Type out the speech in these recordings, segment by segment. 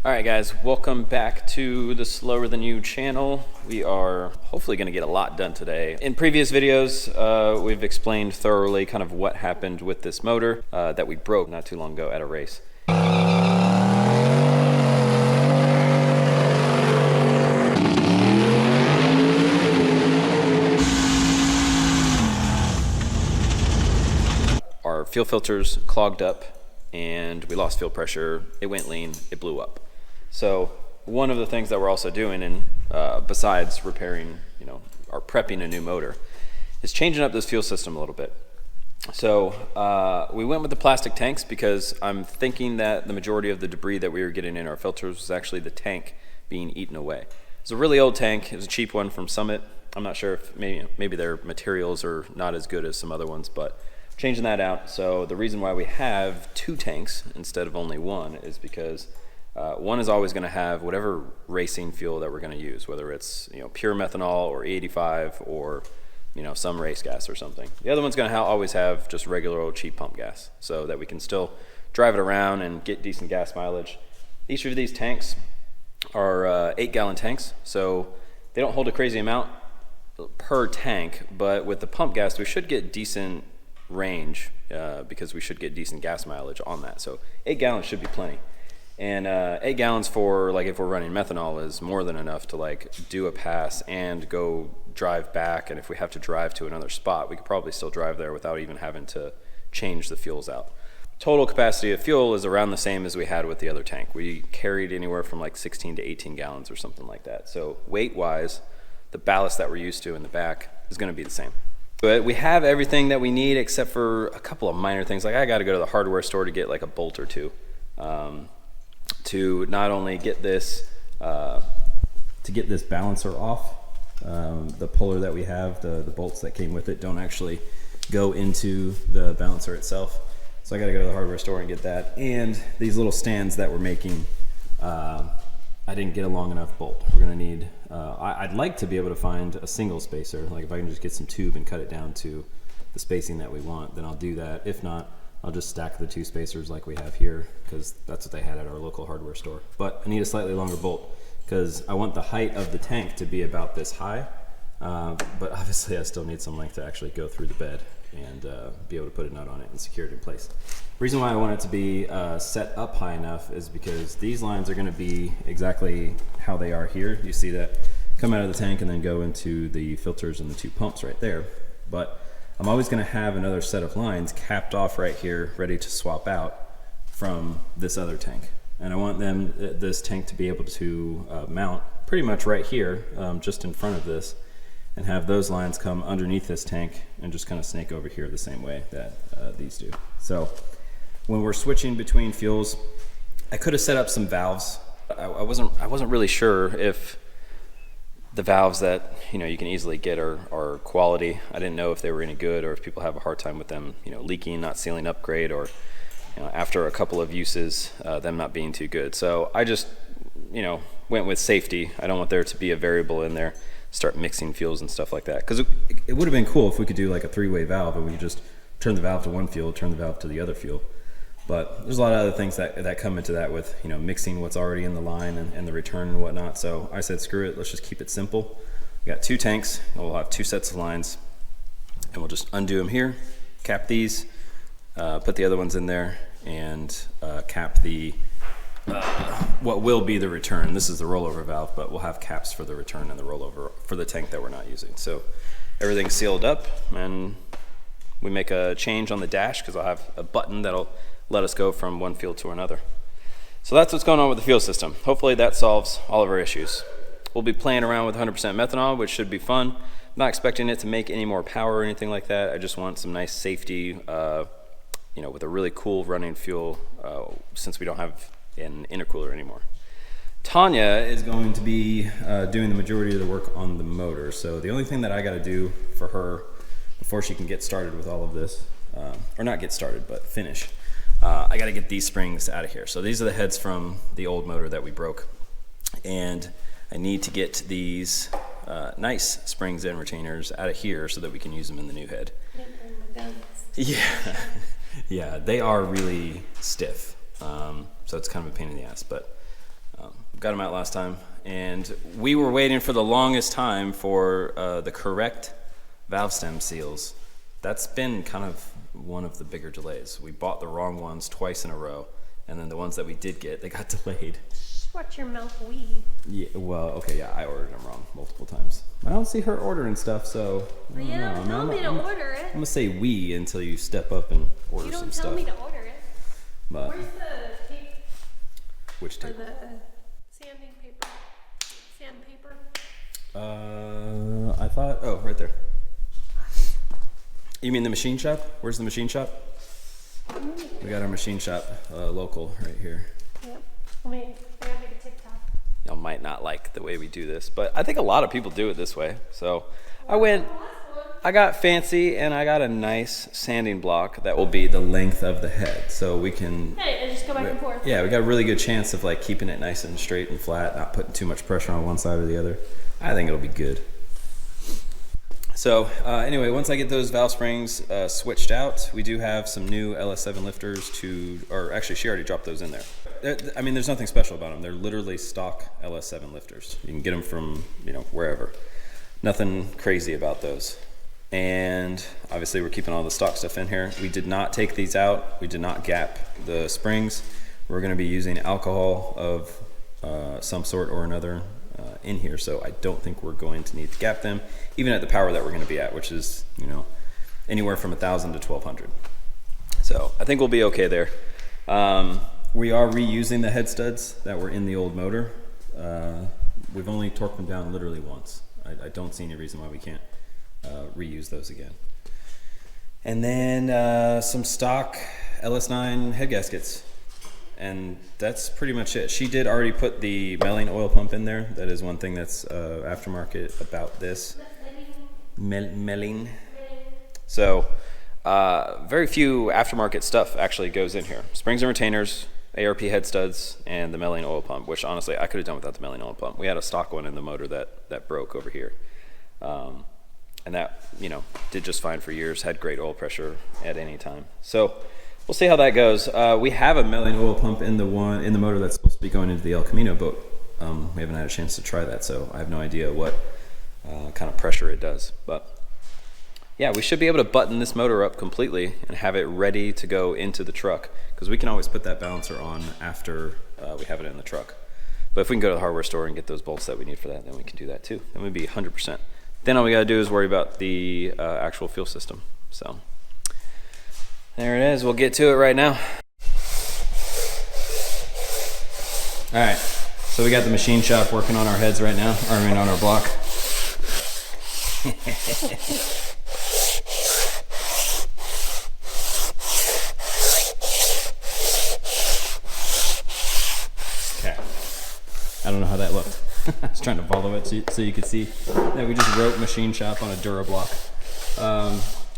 All right, guys, welcome back to the Slower Than You channel. We are hopefully going to get a lot done today. In previous videos, we've explained thoroughly kind of what happened with this motor that we broke not too long ago at a race. Our fuel filters clogged up and we lost fuel pressure. It went lean, it blew up. So one of the things that we're also doing, and besides repairing, or prepping a new motor, is changing up this fuel system a little bit. So we went with the plastic tanks because I'm thinking that the majority of the debris that we were getting in our filters was actually the tank being eaten away. It's a really old tank. It was a cheap one from Summit. I'm not sure if maybe their materials are not as good as some other ones, but changing that out. So the reason why we have two tanks instead of only one is because one is always going to have whatever racing fuel that we're going to use, whether it's pure methanol or E85 or some race gas or something. The other one's going to always have just regular old cheap pump gas, so that we can still drive it around and get decent gas mileage. Each of these tanks are 8-gallon tanks, so they don't hold a crazy amount per tank, but with the pump gas we should get decent range because we should get decent gas mileage on that. So 8 gallons should be plenty. And 8 gallons for, like, if we're running methanol is more than enough to like do a pass and go drive back. And if we have to drive to another spot, we could probably still drive there without even having to change the fuels out. Total capacity of fuel is around the same as we had with the other tank. We carried anywhere from like 16 to 18 gallons or something like that. So weight wise, the ballast that we're used to in the back is going to be the same. But we have everything that we need except for a couple of minor things. Like I got to go to the hardware store to get like a bolt or two. To not only get this balancer off, the puller that we have, the bolts that came with it don't actually go into the balancer itself. So I got to go to the hardware store and get that. And these little stands that we're making, I didn't get a long enough bolt. We're gonna need, I'd like to be able to find a single spacer. Like if I can just get some tube and cut it down to the spacing that we want, then I'll do that. If not, I'll just stack the 2 spacers like we have here, because that's what they had at our local hardware store. But I need a slightly longer bolt because I want the height of the tank to be about this high, but obviously I still need some length to actually go through the bed and be able to put a nut on it and secure it in place. The reason why I want it to be set up high enough is because these lines are going to be exactly how they are here. You see that come out of the tank and then go into the filters and the 2 pumps right there. But I'm always going to have another set of lines capped off right here, ready to swap out from this other tank. And I want this tank to be able to mount pretty much right here, just in front of this, and have those lines come underneath this tank and just kind of snake over here the same way that these do. So when we're switching between fuels, I could have set up some valves. I wasn't really sure if the valves that you can easily get are quality. I didn't know if they were any good or if people have a hard time with them leaking, not sealing up great, or after a couple of uses them not being too good. So I just went with safety. I don't want there to be a variable in there, start mixing fuels and stuff like that, because it would have been cool if we could do like a 3-way valve and we could just turn the valve to one fuel, turn the valve to the other fuel. But there's a lot of other things that come into that with mixing what's already in the line and the return and whatnot. So I said, screw it, let's just keep it simple. We got 2 tanks, and we'll have 2 sets of lines, and we'll just undo them here, cap these, put the other ones in there, and cap the what will be the return. This is the rollover valve, but we'll have caps for the return and the rollover for the tank that we're not using. So everything's sealed up, and we make a change on the dash because I'll have a button that'll let us go from one fuel to another. So that's what's going on with the fuel system. Hopefully that solves all of our issues. We'll be playing around with 100% methanol, which should be fun. I'm not expecting it to make any more power or anything like that. I just want some nice safety, with a really cool running fuel, since we don't have an intercooler anymore. Tanya is going to be doing the majority of the work on the motor. So the only thing that I got to do for her before she can get started with all of this, or not get started, but finish, I got to get these springs out of here. So these are the heads from the old motor that we broke, and I need to get these nice springs and retainers out of here so that we can use them in the new head. Yeah, they are really stiff, so it's kind of a pain in the ass, but Got them out last time, and we were waiting for the longest time for the correct valve stem seals. That's been kind of one of the bigger delays. We bought the wrong ones twice in a row, and then the ones that we did get, they got delayed. Watch your mouth, wee. Yeah, well, okay, yeah, I ordered them wrong multiple times. I don't see her ordering stuff, so I don't know. Tell me to order it. I'm gonna say we until you step up and order some stuff. You don't tell me to order it. But where's the tape? Which tape? For the sanding paper. Sandpaper. I thought. Oh, right there. You mean the machine shop? Where's the machine shop? We got our machine shop local right here. Yep. I gotta make a TikTok. Y'all might not like the way we do this, but I think a lot of people do it this way. So I got fancy, and I got a nice sanding block that will be the length of the head, so we can. Hey, and just go back and forth. Yeah, we got a really good chance of like keeping it nice and straight and flat, not putting too much pressure on one side or the other. I think it'll be good. So anyway, once I get those valve springs switched out, we do have some new LS7 lifters or actually she already dropped those in there. I mean, there's nothing special about them. They're literally stock LS7 lifters. You can get them from, wherever. Nothing crazy about those. And obviously we're keeping all the stock stuff in here. We did not take these out. We did not gap the springs. We're gonna be using alcohol of some sort or another in here, so I don't think we're going to need to gap them, even at the power that we're going to be at, which is anywhere from 1,000 to 1,200. So I think we'll be okay there. We are reusing the head studs that were in the old motor. We've only torqued them down literally once. I don't see any reason why we can't reuse those again. And then some stock LS9 head gaskets. And that's pretty much it. She did already put the Melling oil pump in there. That is one thing that's aftermarket about this. Melling. So very few aftermarket stuff actually goes in here. Springs and retainers, ARP head studs, and the Melling oil pump, which honestly I could have done without the Melling oil pump. We had a stock one in the motor that broke over here. And that, did just fine for years, had great oil pressure at any time. So we'll see how that goes. We have a Melling oil pump in the motor that's supposed to be going into the El Camino boat. We haven't had a chance to try that, so I have no idea what kind of pressure it does. But yeah, we should be able to button this motor up completely and have it ready to go into the truck, because we can always put that balancer on after we have it in the truck. But if we can go to the hardware store and get those bolts that we need for that, then we can do that too. Then we'd be 100%. Then all we gotta do is worry about the actual fuel system. So there it is. We'll get to it right now. All right. So we got the machine shop working on our heads right now. On our block. Okay. I don't know how that looked. I was trying to follow it so you could see that we just wrote machine shop on a Dura block.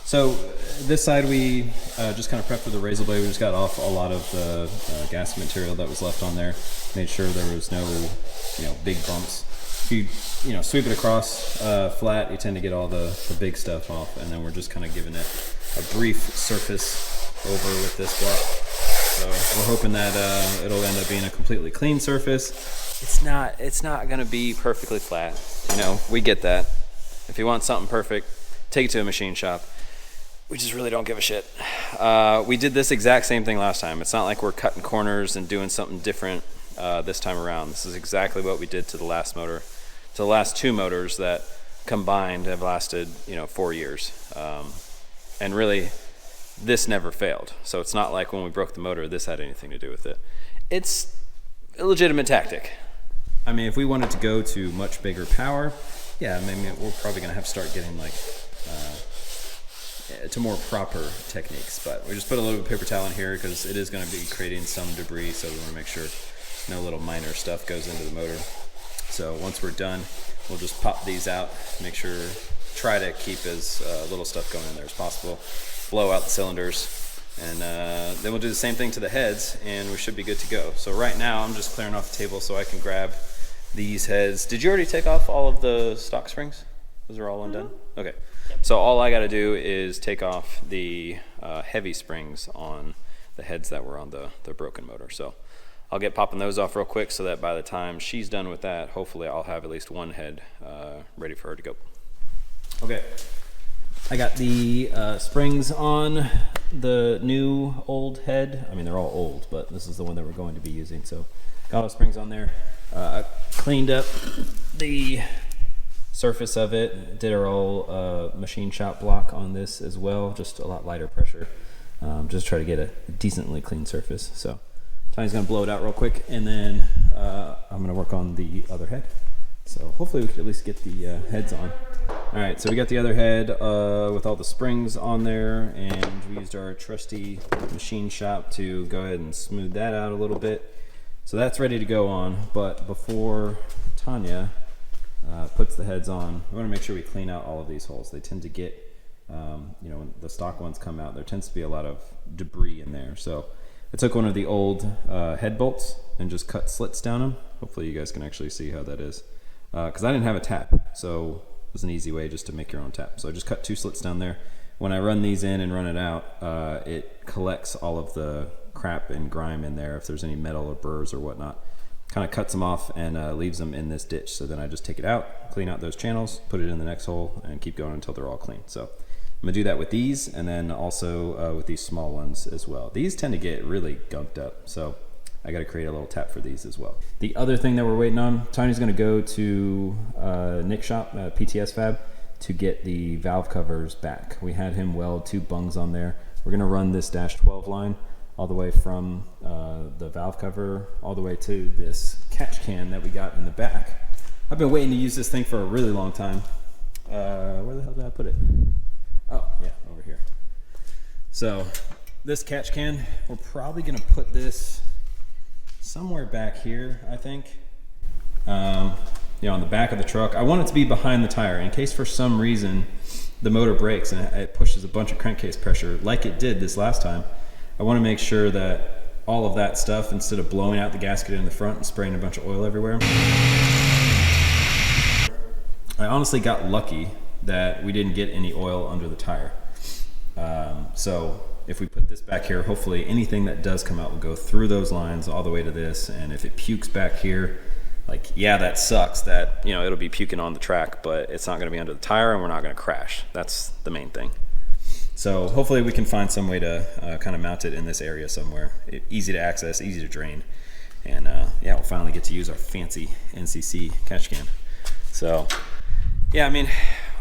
So this side we just kind of prepped with a razor blade. We just got off a lot of the gasket material that was left on there. Made sure there was no, big bumps. If you, sweep it across flat, you tend to get all the big stuff off. And then we're just kind of giving it a brief surface over with this block. So we're hoping that it'll end up being a completely clean surface. It's not gonna be perfectly flat. We get that. If you want something perfect, take it to a machine shop. We just really don't give a shit. We did this exact same thing last time. It's not like we're cutting corners and doing something different this time around. This is exactly what we did to the last motor, to the last two motors that combined have lasted, 4 years. And really, this never failed. So it's not like when we broke the motor, this had anything to do with it. It's a legitimate tactic. I mean, if we wanted to go to much bigger power, yeah, we're probably gonna have to start getting to more proper techniques. But we just put a little bit of paper towel in here because it is gonna be creating some debris, so we wanna make sure no little minor stuff goes into the motor. So once we're done, we'll just pop these out, try to keep as little stuff going in there as possible, blow out the cylinders, and then we'll do the same thing to the heads, and we should be good to go. So right now, I'm just clearing off the table so I can grab these heads. Did you already take off all of the stock springs? Those are all undone? Okay. So all I gotta do is take off the heavy springs on the heads that were on the broken motor. So I'll get popping those off real quick so that by the time she's done with that, hopefully I'll have at least one head ready for her to go. Okay, I got the springs on the new old head. I mean, they're all old, but this is the one that we're going to be using. So got all the springs on there. I cleaned up the surface of it, did our old machine shop block on this as well, just a lot lighter pressure. Just try to get a decently clean surface. So Tiny's gonna blow it out real quick, and then I'm gonna work on the other head. So hopefully we can at least get the heads on. All right, so we got the other head with all the springs on there, and we used our trusty machine shop to go ahead and smooth that out a little bit. So that's ready to go on, but before Tanya puts the heads on, we wanna make sure we clean out all of these holes. They tend to get, you know, when the stock ones come out, there tends to be a lot of debris in there. So I took one of the old head bolts and just cut slits down them. Hopefully you guys can actually see how that is. Because I didn't have a tap, so it was an easy way just to make your own tap. So I just cut 2 slits down there. When I run these in and run it out, it collects all of the crap and grime in there, if there's any metal or burrs or whatnot. Kind of cuts them off and leaves them in this ditch. So then I just take it out, clean out those channels, put it in the next hole, and keep going until they're all clean. So I'm gonna do that with these, and then also with these small ones as well. These tend to get really gunked up, so I gotta create a little tap for these as well. The other thing that we're waiting on, Tiny's gonna go to Nick's shop, PTS Fab, to get the valve covers back. We had him weld 2 bungs on there. We're gonna run this -12 line all the way from the valve cover all the way to this catch can that we got in the back. I've been waiting to use this thing for a really long time. Where the hell did I put it? Oh, yeah, over here. So this catch can, we're probably gonna put this somewhere back here, I think. You know, on the back of the truck. I want it to be behind the tire in case for some reason the motor breaks and it pushes a bunch of crankcase pressure like it did this last time. I want to make sure that all of that stuff, instead of blowing out the gasket in the front and spraying a bunch of oil everywhere. I honestly got lucky that we didn't get any oil under the tire. So if we put this back here, hopefully anything that does come out will go through those lines all the way to this. And if it pukes back here, like, yeah, that sucks that, you know, it'll be puking on the track, but it's not going to be under the tire and we're not going to crash. That's the main thing. So hopefully we can find some way to kind of mount it in this area somewhere. Easy to access, easy to drain. And yeah, we'll finally get to use our fancy NCC catch can. So yeah, I mean,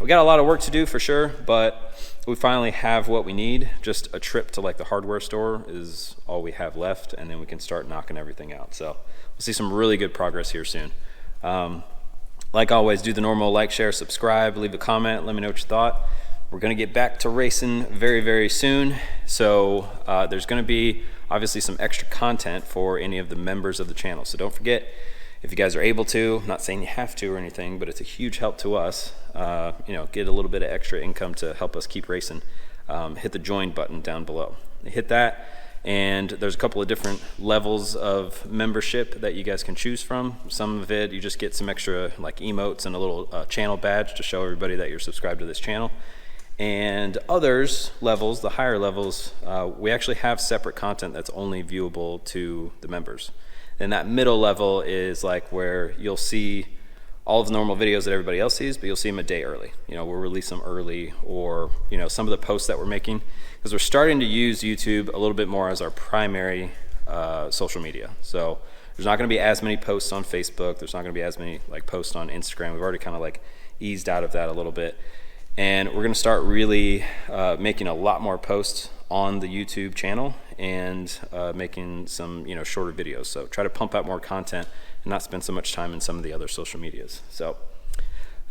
we got a lot of work to do for sure, but we finally have what we need. Just a trip to like the hardware store is all we have left, and then we can start knocking everything out. So we'll see some really good progress here soon. Like always, do the normal like, share, subscribe, leave a comment, let me know what you thought. We're gonna get back to racing very, very soon. So there's gonna be obviously some extra content for any of the members of the channel. So don't forget, if you guys are able to, I'm not saying you have to or anything, but it's a huge help to us, you know, get a little bit of extra income to help us keep racing. Hit the join button down below. Hit that, and there's a couple of different levels of membership that you guys can choose from. Some of it, you just get some extra like emotes and a little channel badge to show everybody that you're subscribed to this channel. And others levels, the higher levels, we actually have separate content that's only viewable to the members. And that middle level is like where you'll see all of the normal videos that everybody else sees, but you'll see them a day early. You know, we'll release them early, or, you know, some of the posts that we're making, because we're starting to use YouTube a little bit more as our primary social media. So there's not gonna be as many posts on Facebook. There's not gonna be as many like posts on Instagram. We've already kind of like eased out of that a little bit. And we're gonna start really making a lot more posts on the YouTube channel and making some, you know, shorter videos. So try to pump out more content and not spend so much time in some of the other social medias. So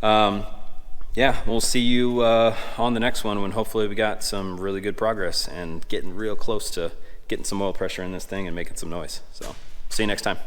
yeah, we'll see you on the next one when hopefully we got some really good progress and getting real close to getting some oil pressure in this thing and making some noise. So see you next time.